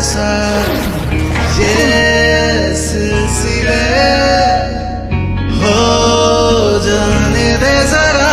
साथ ये सिलसिले हो जाने दे जरा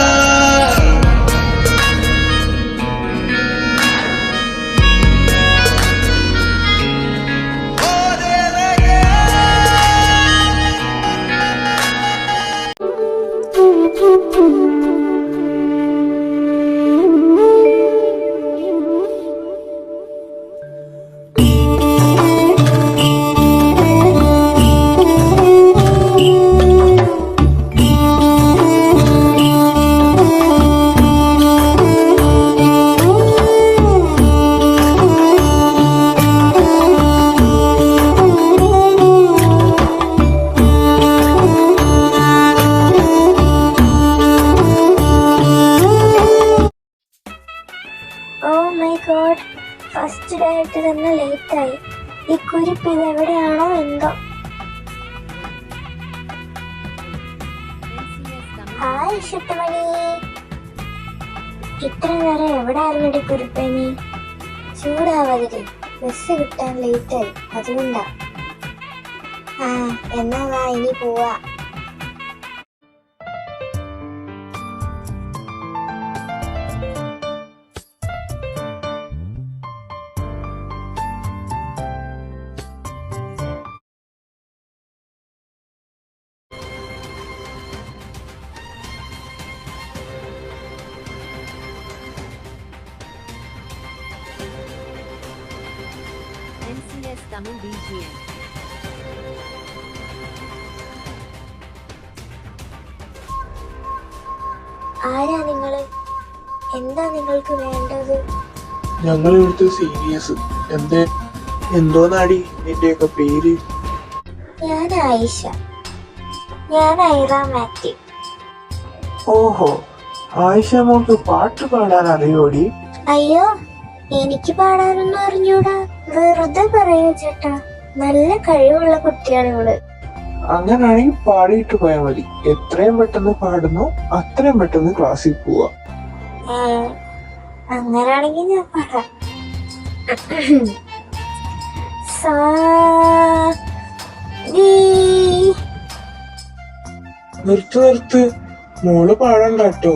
ഫസ്റ്റ് ഡേ ആയിട്ട് തന്നെ ലേറ്റായി. ഈ കുരിപ്പ് ഇത് എവിടെയാണോ എന്തോ. ഹായ് ഇഷ്ടമണി, ഇത്ര നേരം എവിടെ ആയിരുന്നടി കുരിപ്പേ നീ? ചൂടാവാതിരി, ബസ് കിട്ടാൻ ലേറ്റായി, അതുകൊണ്ടാ. എന്നാ വാ, ഇനി പോവാ. Tamil BGM. ആരാ നിങ്ങള്? എന്താ നിങ്ങൾക്ക് വേണ്ടത്? ഞങ്ങൾ ഇവിടുത്തെ സീനിയേഴ്സ്. എന്തോന്നാടി നിന്റെയൊക്കെ പേര്? ഞാൻ ആയിഷ. ഞാൻ ഐറ മാത്യു. ഓഹോ, ആയിഷ മോൾക്ക് പാട്ട് പാടാൻ അറിയോടി? അയ്യോ, എനിക്ക് പാടാനൊന്നും അറിഞ്ഞൂടാ. വെറുതെ പറയൂ ചേട്ടാ, നല്ല കഴിവുള്ള കുട്ടിയാണ് ഇവള്. അങ്ങനാണെങ്കിൽ പാടിയിട്ട് പോയാൽ മതി. എത്രയും പെട്ടെന്ന് പാടുന്നു അത്രയും പെട്ടെന്ന് ക്ലാസ്സിൽ പോവാ. അങ്ങനാണെങ്കിൽ ഞാൻ പാടാം. നിർത്ത്, മോള് പാടണ്ട കേട്ടോ.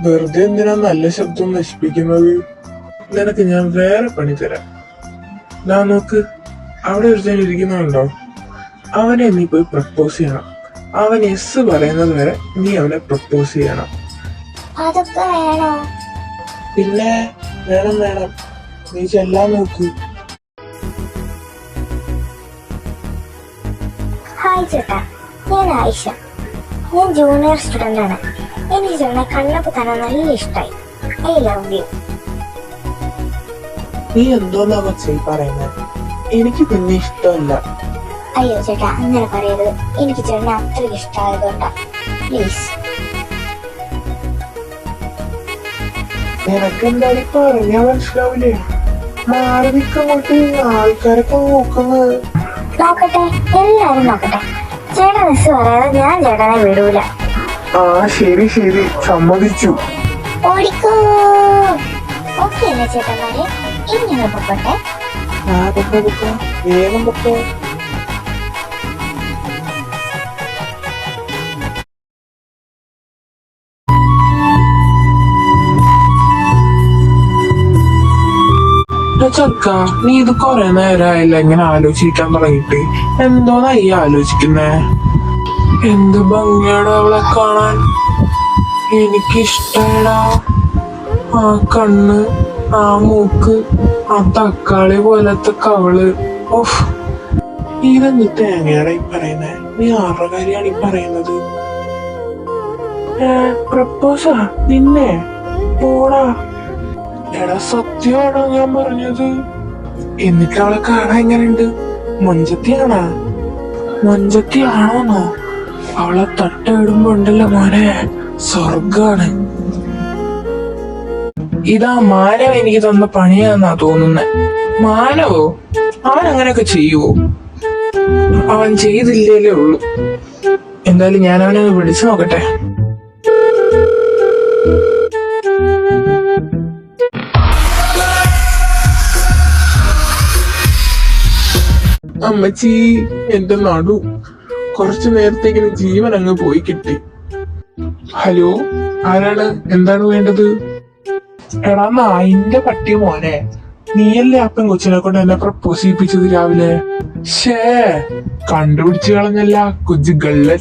വെറുതെ എന്തിനാ നല്ല ശബ്ദം നശിപ്പിക്കുന്നത്? നിനക്ക് ഞാൻ വേറെ പണി തരാം. ഞാൻ നോക്ക്, അവിടെ ഒരുത്തൻ ഇരിക്കുന്നുണ്ടോ? അവനെ നീ പോയി പ്രപ്പോസ് ചെയ്യണം. അവൻ എസ് പറയുന്നത് വരെ നീ അവനെ പ്രപ്പോസ് ചെയ്യണം. അതൊക്കെ വേണോ? പിന്നെ വേണം. നീ ചെല്ലാൻ നോക്ക്. ഹായ് ചേട്ടാ, ഞാൻ ആയിഷ. ഞാൻ ജൂനിയർ സ്റ്റുഡന്റ് ആണ്. എനിക്ക് ചേട്ടനെ കണ്ടപ്പോ തന്നെ നല്ല ഇഷ്ടായി. I love you. നീ എന്തോന്നാ പക്ഷേ പറയുന്നത്? എനിക്ക് പിന്നെ ഇഷ്ടമല്ല. അയ്യോ ചേട്ടാ, അങ്ങനെ പറയരുത്. എനിക്ക് ചേട്ടനെ അത്രയ്ക്ക് ഇഷ്ടമായതുകൊണ്ടാ. പ്ലീസ്. നിനക്കെന്തായാലും പറഞ്ഞാ മനസ്സിലാവില്ലേ? മാറി നിൽക്കങ്ങോട്ട്, ആൾക്കാരൊക്കെ നോക്കുന്നത്. നോക്കട്ടെ, എല്ലാരും നോക്കട്ടെ. ചേട്ടൻ മിസ് പറയാതെ ഞാൻ ചേട്ടനെ വിടൂല. ശരി സമ്മതിച്ചു. ഓടിക്കോ. ഓക്കെ അല്ലേ ചേട്ടന്മാരെ? ഇനി ഞങ്ങൾ പൊക്കോട്ടെ. വേഗം പൊക്കോ. ചക്ക, നീ ഇത് കൊറേ നേരമായില്ല ഇങ്ങനെ ആലോചിക്കാൻ തുടങ്ങിട്ട്. എന്തോന്നാ ഈ ആലോചിക്കുന്നേ? എന്ത് ഭംഗിയാടാ അവളെ കാണാൻ. എനിക്കിഷ്ടടാ. ആ കണ്ണ്, ആ മൂക്ക്, ആ തക്കാളി പോലത്തെ കവള്. ഓഫ്, ഇതെന്ത് തേങ്ങയാടാ ഈ പറയുന്നേ? നീ ആരുടെ കാര്യമാണ് ഈ പറയുന്നത്? പ്രപ്പോസാ നിന്നെ? പോടാ. എടാ, സത്യമാണോ ഞാൻ പറഞ്ഞത്? എന്നിട്ട് അവളെ കാണാൻ എങ്ങനെയുണ്ട്? മൊഞ്ചത്തിയാണോന്നോ? അവളെ തട്ടയിടുമ്പോ ഉണ്ടല്ലോ മോനെ, സ്വർഗാണ്. ഇതാ മാനവ് എനിക്ക് തന്ന പണിയാന്നാ തോന്നുന്നെ. മാനവോ? അവൻ അങ്ങനെയൊക്കെ ചെയ്യുവോ? അവൻ ചെയ്തില്ലേ ഉള്ളൂ. എന്തായാലും ഞാൻ അവനെ വിളിച്ചു നോക്കട്ടെ. അമ്മച്ചി, എന്റെ നടു. കുറച്ചു നേരത്തേക്ക് ജീവൻ അങ്ങ് പോയി കിട്ടി. ഹലോ, ആരാണ്? എന്താണ് വേണ്ടത്? എടാ നായിന്റെ പട്ടി മോനെ, നീയല്ലേ അപ്പൻ കൊച്ചിനെ കൊണ്ട് എന്നെ പ്രപ്പോസ് ചെയ്യിപ്പിച്ചത് രാവിലെ? ഷേ, കണ്ടുപിടിച്ചു കളഞ്ഞല്ല കൊച്ചു ഗള്ളൻ.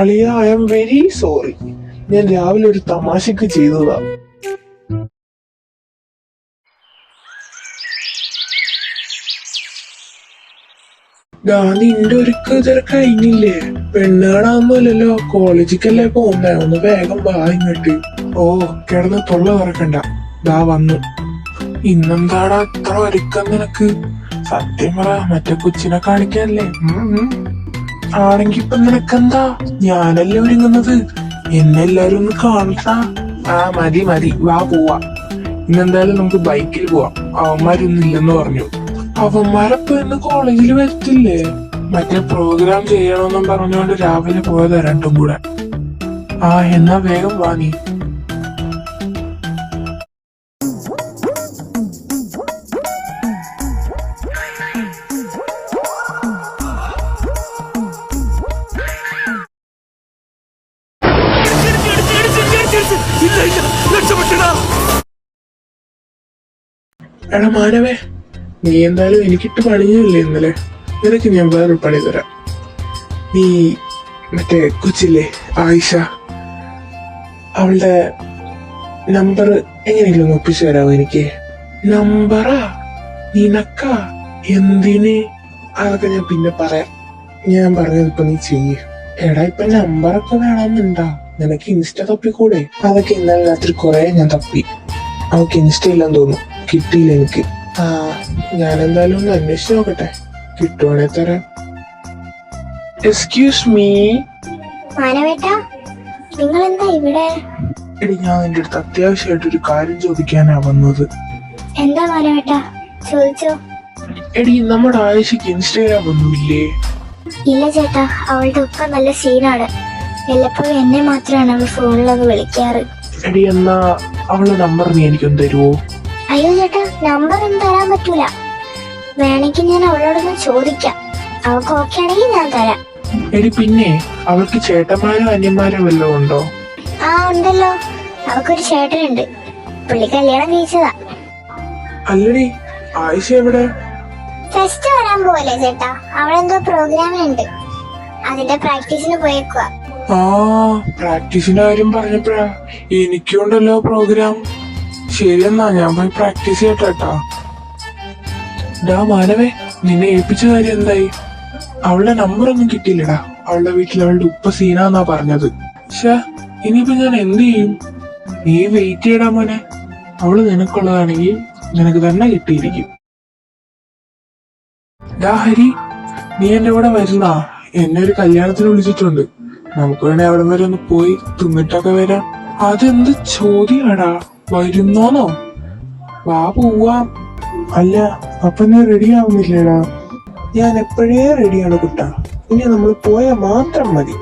അളിയ, ഐ എം വെരി സോറി. ഞാൻ രാവിലെ ഒരു തമാശക്ക് ചെയ്തതാ. നിന്റെ ഒരുക്ക് ഇതുവരെ കഴിഞ്ഞില്ലേ? പെണ്ണ് കാണാന്നല്ലോ, കോളേജിക്കല്ലേ പോകുന്നേ. ഒന്ന് വേഗം വാ ഇങ്ങോട്ട്. ഓ, കിടന്ന് തൊള്ള തുറക്കണ്ട, ദാ വന്നു. ഇന്നെന്താടാ ഇത്ര ഒരുക്കം നിനക്ക്? സത്യം പറ, മറ്റേ കൊച്ചിനെ കാണിക്കാനല്ലേ? ആണെങ്കി ഇപ്പൊ നിനക്കെന്താ? ഞാനല്ലേ ഒരുങ്ങുന്നത്, എന്നെ എല്ലാരും ഒന്ന് കാണട്ടാ. മതി മതി, വാ പോവാ. ഇന്നെന്തായാലും നമുക്ക് ബൈക്കിൽ പോവാം. അവന്മാരൊന്നും ഇല്ലെന്ന് പറഞ്ഞു. അവന്മാരപ്പൊ ഇന്ന് കോളേജിൽ വരത്തില്ലേ? മറ്റേ പ്രോഗ്രാം ചെയ്യണമെന്നും പറഞ്ഞുകൊണ്ട് രാവിലെ പോയതാ രണ്ടും കൂടെ. എന്നാ വേഗം വാ നീ. എടാ മാനവേ, നീ എന്തായാലും എനിക്കിട്ട് പണിഞ്ഞില്ലേ ഇന്നലെ? നിനക്ക് ഞാൻ വേറൊരു പണി തരാം. നീ മറ്റേ കൊച്ചില്ലേ ആയിഷ, അവളുടെ നമ്പർ എങ്ങനെയെങ്കിലും ഒപ്പിച്ചു തരാമോ എനിക്ക്? നമ്പറാ? നിനക്ക? എന്തിന്? അതൊക്കെ ഞാൻ പിന്നെ പറയാം. ഞാൻ പറഞ്ഞതിപ്പോ നീ ചെയ്യ്. എടാ, ഇപ്പൊ നമ്പറൊക്കെ വേണമെന്നുണ്ടാ? നിനക്ക് ഇൻസ്റ്റ തപ്പിക്കൂടെ? അതൊക്കെ ഇന്നലെ രാത്രി കുറെ ഞാൻ തപ്പി. അവക്ക് ഇൻസ്റ്റ ഇല്ലെന്ന് തോന്നുന്നു, കിട്ടിയില്ല എനിക്ക്. ഞാൻ എന്തായാലും ഒന്ന് അന്വേഷിച്ച് നോക്കട്ടെ, കിട്ടുവാണെ തരാം. Excuse me. മാനവേട്ടാ, നിങ്ങൾ എന്താ ഇവിടെ? എടി, ഞാൻ നിന്റെ അടുത്ത് അത്യാവശ്യമായിട്ടൊരു കാര്യം ചോദിക്കാനാ വന്നത്. എന്താ മാനവേട്ടാ, ചോദിച്ചോ. എടി, നമ്മുടെ ആയിഷയ്ക്ക് ഇൻസ്റ്റാഗ്രാം ഒന്നുമില്ലേ? ഇല്ല ചേട്ടാ, അവളുടെ ഒക്കെ നല്ല സീനാണ്. വല്ലപ്പോഴും എന്നെ മാത്രമാണ് അവൾ ഫോണിലൊന്ന് വിളിക്കാറ്. എടി, എന്നാ അവളുടെ നമ്പർ നീ എനിക്കൊന്ന് തരുവോ? അയ്യോ ചേട്ടാ, നമ്പർ ഒന്നും തരാൻ പറ്റൂല. വേണമെങ്കിൽ ഞാൻ അവളോടൊന്ന് ചോദിക്കാം. അവൾക്ക് ഓക്കെ ആണെങ്കിൽ ഞാൻ തരാം. എടി, പിന്നെ അവൾക്ക് ചേട്ടന്മാരോ അന്യന്മാരോ വല്ലതും ഉണ്ടോ? ഉണ്ടല്ലോ, അവൾക്കൊരു ചേട്ടനുണ്ട്. പുള്ളി കല്യാണം കഴിച്ചതാ. അല്ലടി, ആയിഷ എവിടെ? ഫെസ്റ്റ് വരാൻ പോവല്ലേ ചേട്ടാ, അവളെന്തോ പ്രോഗ്രാമുണ്ട്, അതിന്റെ പ്രാക്ടീസിന് പോയേക്കുക. പ്രാക്ടീസിന്റെ കാര്യം പറഞ്ഞപ്പോഴാ എനിക്കുണ്ടല്ലോ പ്രോഗ്രാം. ശരിയെന്നാ, ഞാൻ പോയി പ്രാക്ടീസ് ചെയ്യട്ടാ. ഡാ മാനവേ, നിന്നെ ഏൽപ്പിച്ച കാര്യം എന്തായി? അവളുടെ നമ്പർ ഒന്നും കിട്ടിയില്ലടാ. അവളുടെ വീട്ടിൽ അവളുടെ ഉപ്പ സീനാന്നാ പറഞ്ഞത്. പക്ഷേ ഇനിയിപ്പോ ഞാൻ എന്ത് ചെയ്യും? നീ വെയിറ്റ് ചെയ്യടാ മോനെ. അവള് നിനക്കുള്ളതാണെങ്കിൽ നിനക്ക് തന്നെ കിട്ടിയിരിക്കും. ഡാ ഹരി, നീ എന്റെ കൂടെ വരുന്ന? എന്നെ ഒരു കല്യാണത്തിന് വിളിച്ചിട്ടുണ്ട്. നമുക്ക് വേണേ അവിടെ വരെ ഒന്ന് പോയി തിന്നിട്ടൊക്കെ വരാം. അതെന്ത് ചോദ്യാടാ? വരുന്നോന്നോ? വാ പോവാം. അല്ല, അപ്പൊ ഞാൻ റെഡി ആവുന്നില്ലേടാ? ഞാൻ എപ്പോഴേ റെഡിയാണ് കുട്ടാ. ഇനി നമ്മൾ പോയാൽ മാത്രം മതി.